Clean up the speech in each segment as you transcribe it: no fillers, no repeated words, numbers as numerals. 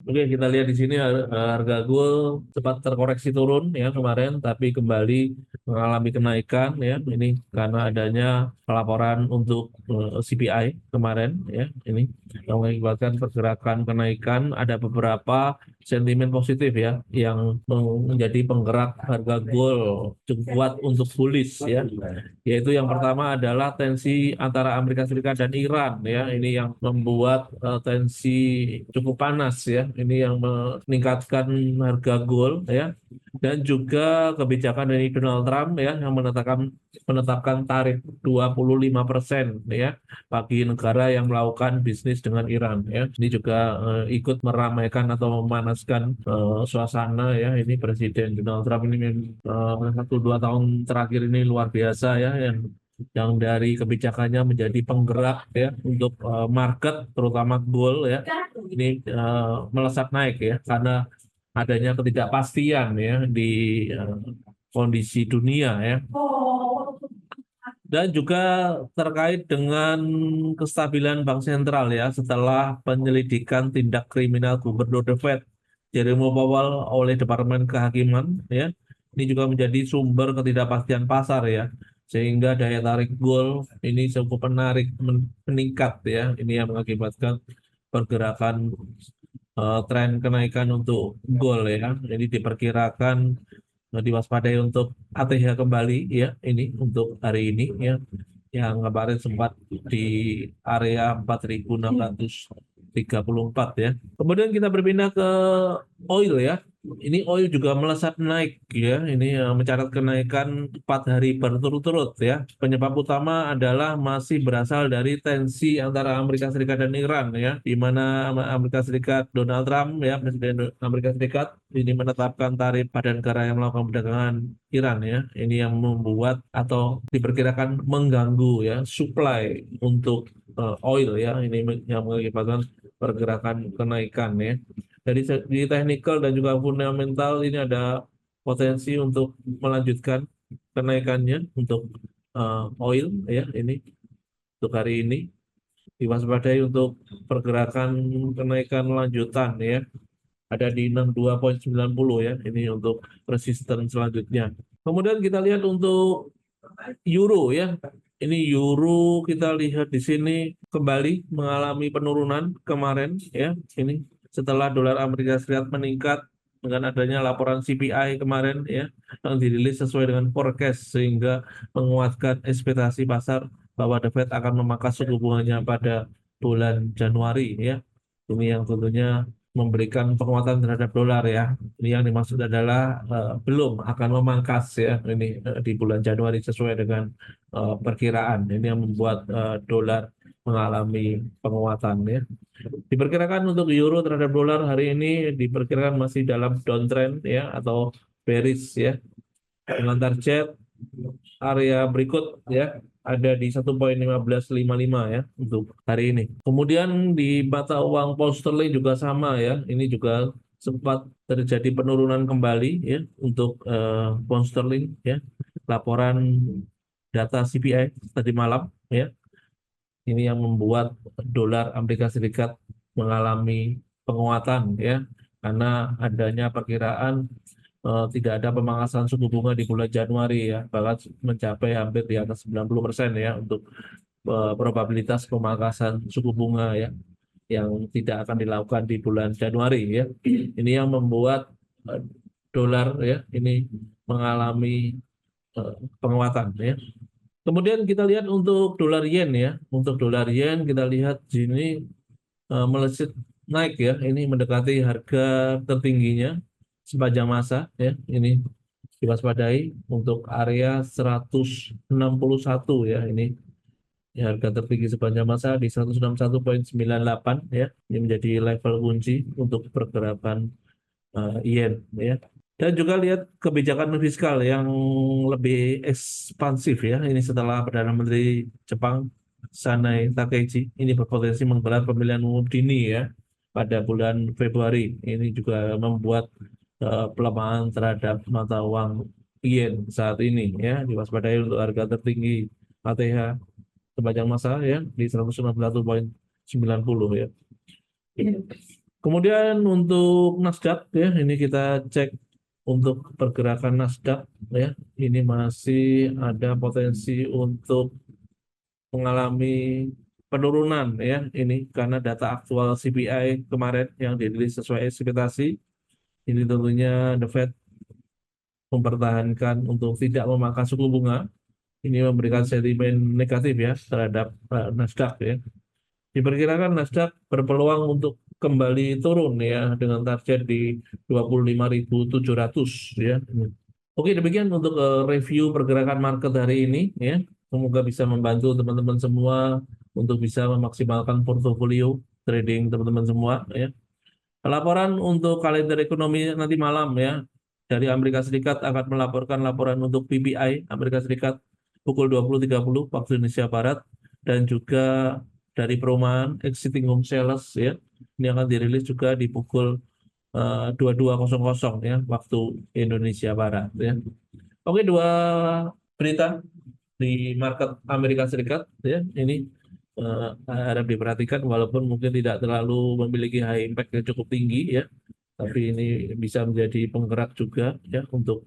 Oke, kita lihat di sini harga gold sempat terkoreksi turun ya kemarin, tapi kembali mengalami kenaikan ya. Ini karena adanya pelaporan untuk CPI kemarin ya. Ini yang mengakibatkan pergerakan kenaikan. Ada beberapa sentimen positif ya yang menjadi penggerak harga gold cukup kuat untuk bullish ya. Yaitu yang pertama adalah tensi antara Amerika Serikat dan Iran ya. Ini yang membuat tensi cukup panas ya. Ini yang meningkatkan harga gold ya. Dan juga kebijakan dari Donald Trump ya yang menetapkan tarif 25% ya bagi negara yang melakukan bisnis dengan Iran ya. Ini juga ikut meramaikan atau memanaskan suasana ya. Ini Presiden Donald Trump ini 1-2 tahun terakhir ini luar biasa ya yang dari kebijakannya menjadi penggerak ya untuk market terutama gold ya ini melesat naik ya karena adanya ketidakpastian ya di kondisi dunia ya dan juga terkait dengan kestabilan bank sentral ya setelah penyelidikan tindak kriminal Gubernur The Fed Jerome Powell oleh Departemen Kehakiman ya ini juga menjadi sumber ketidakpastian pasar ya sehingga daya tarik gold ini cukup menarik meningkat ya ini yang mengakibatkan pergerakan tren kenaikan untuk gold ya jadi diperkirakan diwaspadai untuk ATH kembali ya ini untuk hari ini ya yang kemarin sempat di area 4.634 ya. Kemudian kita berpindah ke oil ya. Ini oil juga melesat naik ya. Ini mencatat kenaikan 4 hari berturut-turut ya. Penyebab utama adalah masih berasal dari tensi antara Amerika Serikat dan Iran ya, di mana Amerika Serikat Donald Trump ya Presiden Amerika Serikat ini menetapkan tarif pada negara yang melakukan perdagangan Iran ya. Ini yang membuat atau diperkirakan mengganggu ya supply untuk oil ya. Ini yang mengakibatkan pergerakan kenaikan ya. Dari segi teknikal dan juga fundamental ini ada potensi untuk melanjutkan kenaikannya untuk oil ya ini untuk hari ini diwaspadai untuk pergerakan kenaikan lanjutan ya ada di 62,90 ya ini untuk resisten selanjutnya. Kemudian kita lihat untuk euro ya. Ini euro kita lihat di sini kembali mengalami penurunan kemarin ya. Ini setelah dolar Amerika Serikat meningkat dengan adanya laporan CPI kemarin ya yang dirilis sesuai dengan forecast sehingga menguatkan ekspektasi pasar bahwa The Fed akan memangkas suku bunganya pada bulan Januari ya. Ini yang tentunya memberikan penguatan terhadap dolar ya. Ini yang dimaksud adalah belum akan memangkas ya ini di bulan Januari sesuai dengan perkiraan. Ini yang membuat dolar mengalami penguatan ya. Diperkirakan untuk euro terhadap dolar hari ini diperkirakan masih dalam downtrend ya atau bearish ya. Dengan target area berikut ya ada di 1,1555 ya untuk hari ini. Kemudian di mata uang pound sterling juga sama ya. Ini juga sempat terjadi penurunan kembali ya untuk pound sterling ya. Laporan data CPI tadi malam ya. Ini yang membuat dolar Amerika Serikat mengalami penguatan ya karena adanya perkiraan tidak ada pemangkasan suku bunga di bulan Januari ya, bahkan mencapai hampir di atas 90% ya untuk probabilitas pemangkasan suku bunga ya yang tidak akan dilakukan di bulan Januari ya. Ini yang membuat eh, dolar ya ini mengalami penguatan ya. Kemudian kita lihat untuk dolar yen ya. Untuk dolar yen kita lihat sini melesat naik ya. Ini mendekati harga tertingginya sepanjang masa ya. Ini diwaspadai untuk area 161 ya. Ini ya, harga tertinggi sepanjang masa di 161,98 ya. Ini menjadi level kunci untuk pergerakan yen ya. Dan juga lihat kebijakan fiskal yang lebih ekspansif ya. Ini setelah Perdana Menteri Jepang Sanae Takaichi ini berpotensi menggelar pemilihan umum dini ya pada bulan Februari. Ini juga membuat pelemahan terhadap mata uang yen saat ini ya diwaspadai untuk harga tertinggi ATH sepanjang masa ya di 161,90 ya. Kemudian untuk Nasdaq ya, ini kita cek untuk pergerakan Nasdaq ya, ini masih ada potensi untuk mengalami penurunan ya, ini karena data aktual CPI kemarin yang dirilis sesuai ekspektasi. Ini tentunya The Fed mempertahankan untuk tidak memangkas suku bunga. Ini memberikan sentimen negatif ya terhadap Nasdaq ya. Diperkirakan Nasdaq berpeluang untuk kembali turun ya dengan target di 25.700 ya. Oke, demikian untuk review pergerakan market hari ini ya. Semoga bisa membantu teman-teman semua untuk bisa memaksimalkan portofolio trading teman-teman semua ya. Laporan untuk kalender ekonomi nanti malam ya. Dari Amerika Serikat akan melaporkan laporan untuk PPI Amerika Serikat pukul 20.30 waktu Indonesia Barat, dan juga dari perumahan existing home sales ya. Ini akan dirilis juga di pukul 22.00 ya waktu Indonesia Barat ya. Oke, dua berita di market Amerika Serikat ya. Ini harap diperhatikan walaupun mungkin tidak terlalu memiliki high impact yang cukup tinggi ya, tapi ini bisa menjadi penggerak juga ya untuk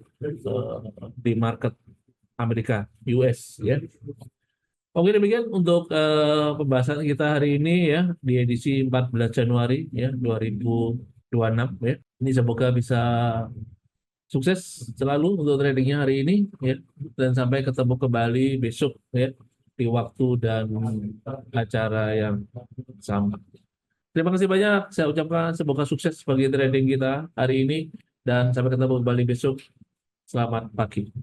di market Amerika US ya. Oke, demikian untuk pembahasan kita hari ini ya di edisi 14 Januari ya 2026 ya. Ini semoga bisa sukses selalu untuk tradingnya hari ini ya, dan sampai ketemu kembali besok ya di waktu dan acara yang sama. Terima kasih banyak. Saya ucapkan semoga sukses bagi trading kita hari ini dan sampai ketemu kembali besok. Selamat pagi.